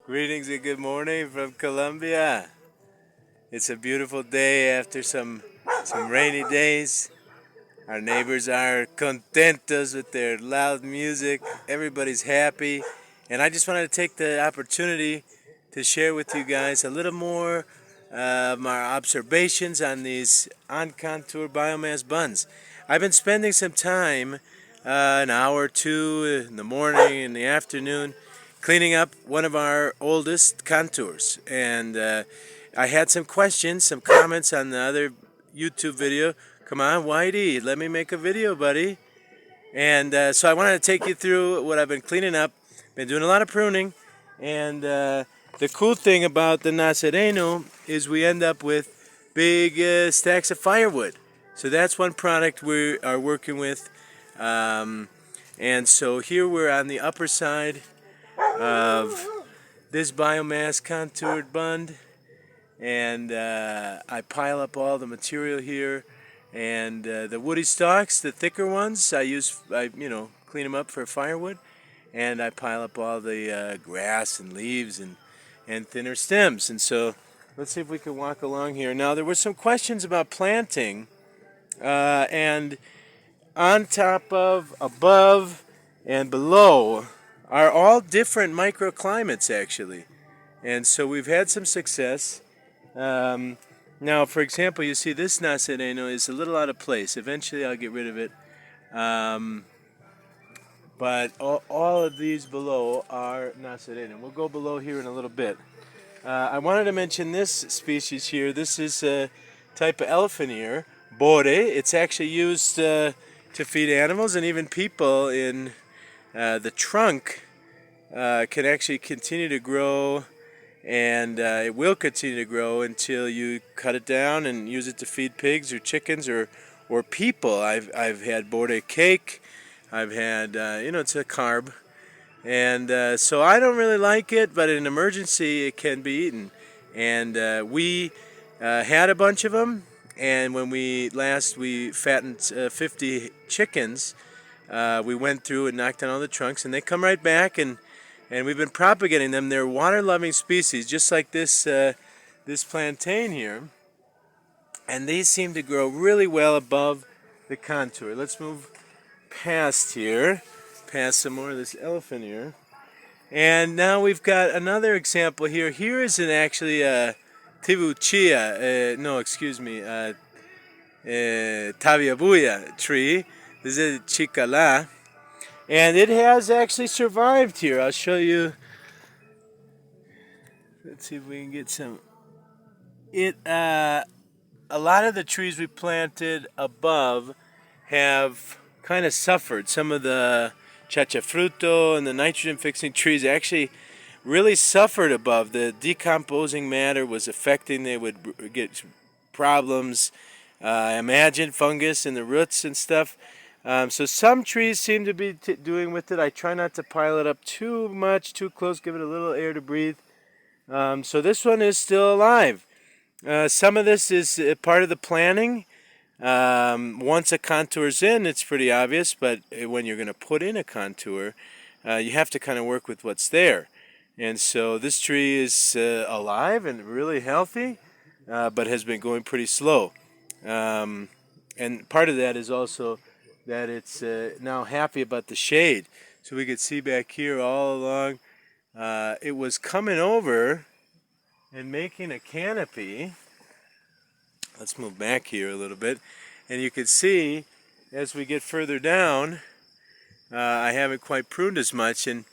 Greetings and good morning from Colombia. It's a beautiful day after some rainy days. Our neighbors are contentos with their loud music. Everybody's happy. And I just wanted to take the opportunity to share with you guys a little more of my observations on these on-contour biomass buns. I've been spending some time, an hour or two in the morning, in the afternoon, cleaning up one of our oldest contours. And I had some questions, some comments on the other YouTube video. Come on, Whitey, let me make a video, buddy. And so I wanted to take you through what I've been cleaning up. Been doing a lot of pruning. And the cool thing about the Nazareno is we end up with big stacks of firewood. So that's one product we are working with. And so here we're on the upper side of this biomass contoured bund, and I pile up all the material here, and the woody stalks, the thicker ones, I clean them up for firewood, and I pile up all the grass and leaves and thinner stems. And so let's see if we can walk along here. Now there were some questions about planting, and on top of, above, and below are all different microclimates actually. And so we've had some success. Now, for example, you see this Nazareno is a little out of place. Eventually I'll get rid of it. But all of these below are Nazareno. We'll go below here in a little bit. I wanted to mention this species here. This is a type of elephant ear, bore. It's actually used to feed animals and even people. In the trunk can actually continue to grow, and it will continue to grow until you cut it down and use it to feed pigs or chickens or people. I've had bore cake. I've had it's a carb, and so I don't really like it, but in an emergency it can be eaten. And we had a bunch of them, and when we fattened 50 chickens. We went through and knocked down all the trunks, and they come right back, and we've been propagating them. They're water-loving species, just like this this plantain here, and these seem to grow really well above the contour. Let's move past here, past some more of this elephant ear, and now we've got another example here. Here is actually a tibuchia, tabiabuya tree. This is a chicala, and it has actually survived here. I'll show you. Let's see if we can get some. A lot of the trees we planted above have kind of suffered. Some of the chachafruto and the nitrogen-fixing trees actually really suffered above. The decomposing matter was affecting. They would get problems. I imagine fungus in the roots and stuff. So some trees seem to be doing with it. I try not to pile it up too much, too close, give it a little air to breathe. So this one is still alive. Some of this is part of the planning. Once a contour's in, it's pretty obvious, but when you're going to put in a contour, you have to kind of work with what's there. And so this tree is alive and really healthy, but has been going pretty slow. And part of that is also that it's now happy about the shade. So we could see back here all along, it was coming over and making a canopy. Let's move back here a little bit. And you can see as we get further down, I haven't quite pruned as much, and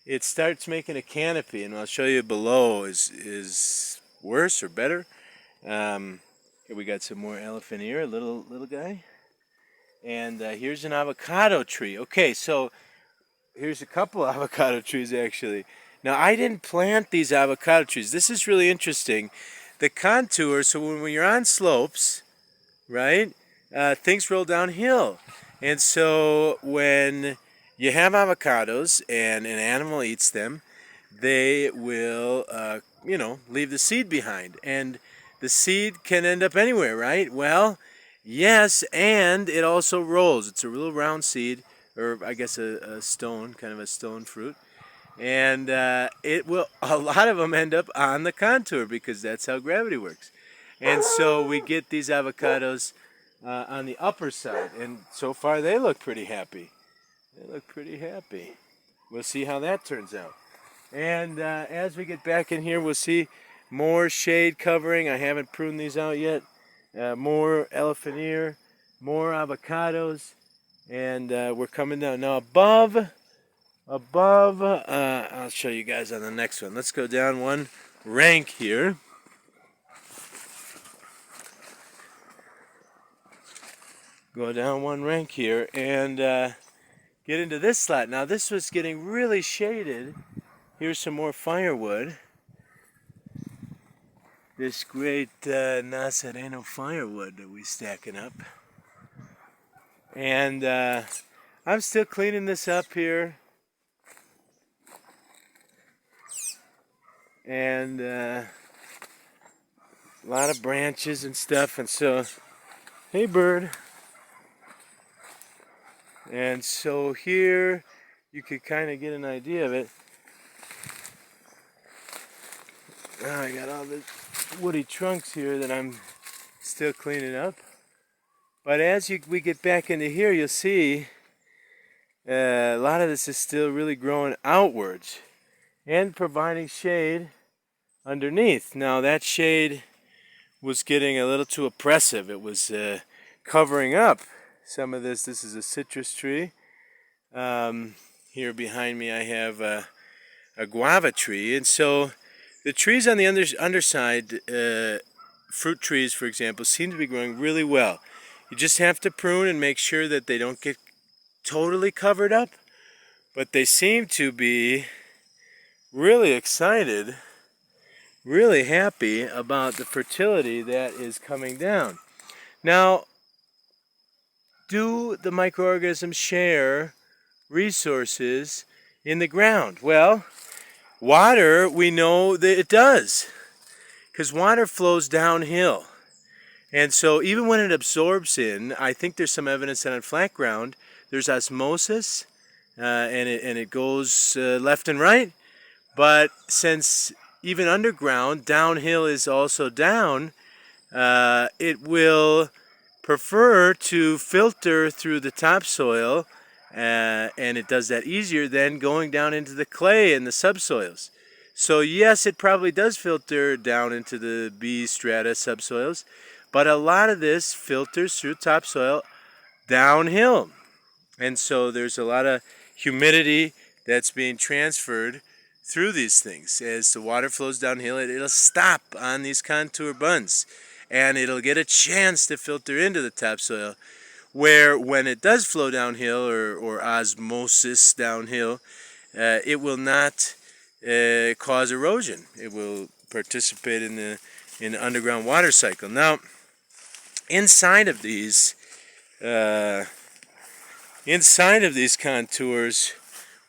it starts making a canopy. And I'll show you below is worse or better. Here we got some more elephant ear, a little guy. And here's an avocado tree. Okay, so here's a couple avocado trees actually. Now I didn't plant these avocado trees. This is really interesting. The contour, so when you're on slopes, right, things roll downhill. And so when you have avocados and an animal eats them, they will, leave the seed behind. And the seed can end up anywhere, right? Well, yes, and it also rolls. It's a real round seed, or I guess a stone, kind of a stone fruit. And it will, a lot of them end up on the contour because that's how gravity works. And so we get these avocados on the upper side, and so far they look pretty happy. They look pretty happy. We'll see how that turns out. And as we get back in here, we'll see more shade covering. I haven't pruned these out yet. More elephant ear, more avocados, and we're coming down. Now above, I'll show you guys on the next one. Let's go down one rank here. Go down one rank here and get into this slot. Now this was getting really shaded. Here's some more firewood. This great Nazareno firewood that we're stacking up. And I'm still cleaning this up here. And a lot of branches and stuff. And so, hey bird. And so here you could kind of get an idea of it. Now I got all the woody trunks here that I'm still cleaning up. But as we get back into here, you'll see a lot of this is still really growing outwards and providing shade underneath. Now that shade was getting a little too oppressive. It was covering up some of this. This is a citrus tree. Here behind me I have a guava tree, and so the trees on the underside, fruit trees for example, seem to be growing really well. You just have to prune and make sure that they don't get totally covered up, but they seem to be really excited, really happy about the fertility that is coming down. Now, do the microorganisms share resources in the ground? Well, water, we know that it does, because water flows downhill. And so even when it absorbs in, I think there's some evidence that on flat ground there's osmosis, and it goes left and right. But since even underground, downhill is also down, it will prefer to filter through the topsoil, and it does that easier than going down into the clay and the subsoils. So yes, it probably does filter down into the B strata subsoils, but a lot of this filters through topsoil downhill. And so there's a lot of humidity that's being transferred through these things. As the water flows downhill, it'll stop on these contour bunds, and it'll get a chance to filter into the topsoil, where when it does flow downhill or osmosis downhill, it will not cause erosion. It will participate in the underground water cycle. Now, inside of these contours,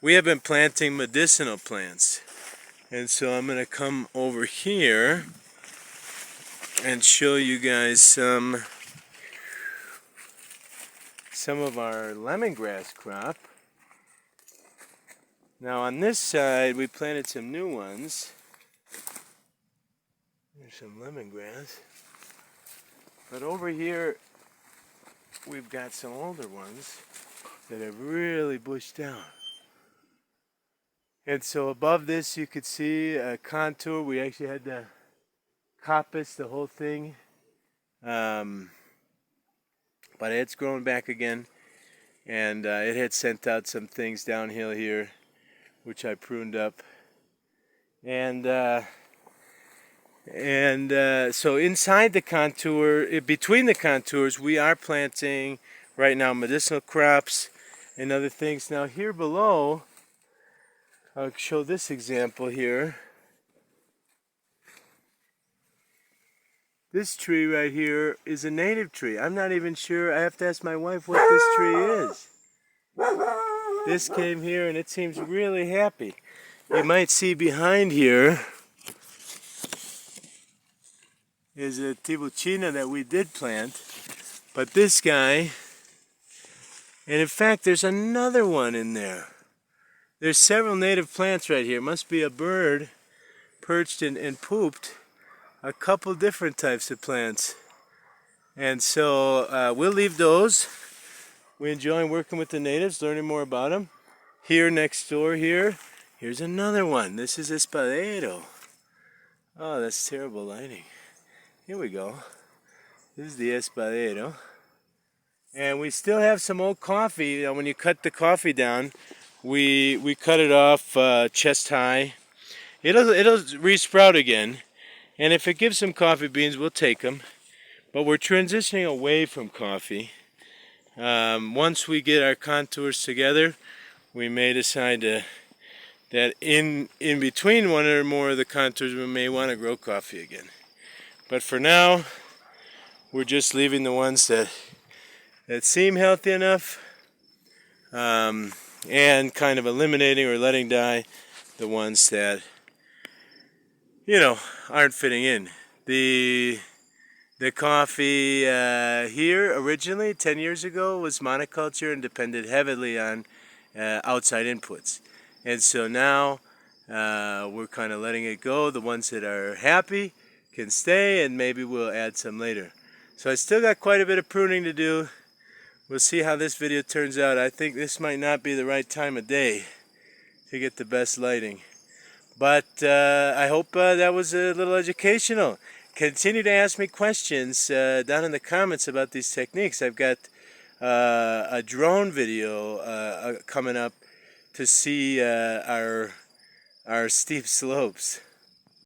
we have been planting medicinal plants. And so I'm going to come over here and show you guys some of our lemongrass crop. Now on this side we planted some new ones. There's some lemongrass. But over here we've got some older ones that have really bushed out. And so above this you could see a contour. We actually had to coppice the whole thing. But it's grown back again, and it had sent out some things downhill here, which I pruned up. And so inside the contour, between the contours, we are planting right now medicinal crops and other things. Now here below, I'll show this example here. This tree right here is a native tree. I'm not even sure. I have to ask my wife what this tree is. This came here and it seems really happy. You might see behind here is a tibuchina that we did plant. But this guy, and in fact there's another one in there. There's several native plants right here. Must be a bird perched and pooped a couple different types of plants. And so we'll leave those. We enjoy working with the natives, learning more about them. Here next door here's another one. This is espadero. Oh, that's terrible lighting. Here we go. This is the espadero. And we still have some old coffee. You know, when you cut the coffee down, we cut it off chest high. It'll resprout again. And if it gives some coffee beans, we'll take them. But we're transitioning away from coffee. Once we get our contours together, we may decide that in between one or more of the contours, we may want to grow coffee again. But for now, we're just leaving the ones that seem healthy enough, and kind of eliminating or letting die the ones that, you know, aren't fitting in. The coffee here originally 10 years ago was monoculture and depended heavily on outside inputs. And so now we're kind of letting it go. The ones that are happy can stay, and maybe we'll add some later. So I still got quite a bit of pruning to do. We'll see how this video turns out. I think this might not be the right time of day to get the best lighting. But I hope that was a little educational. Continue to ask me questions down in the comments about these techniques. I've got a drone video coming up to see our steep slopes.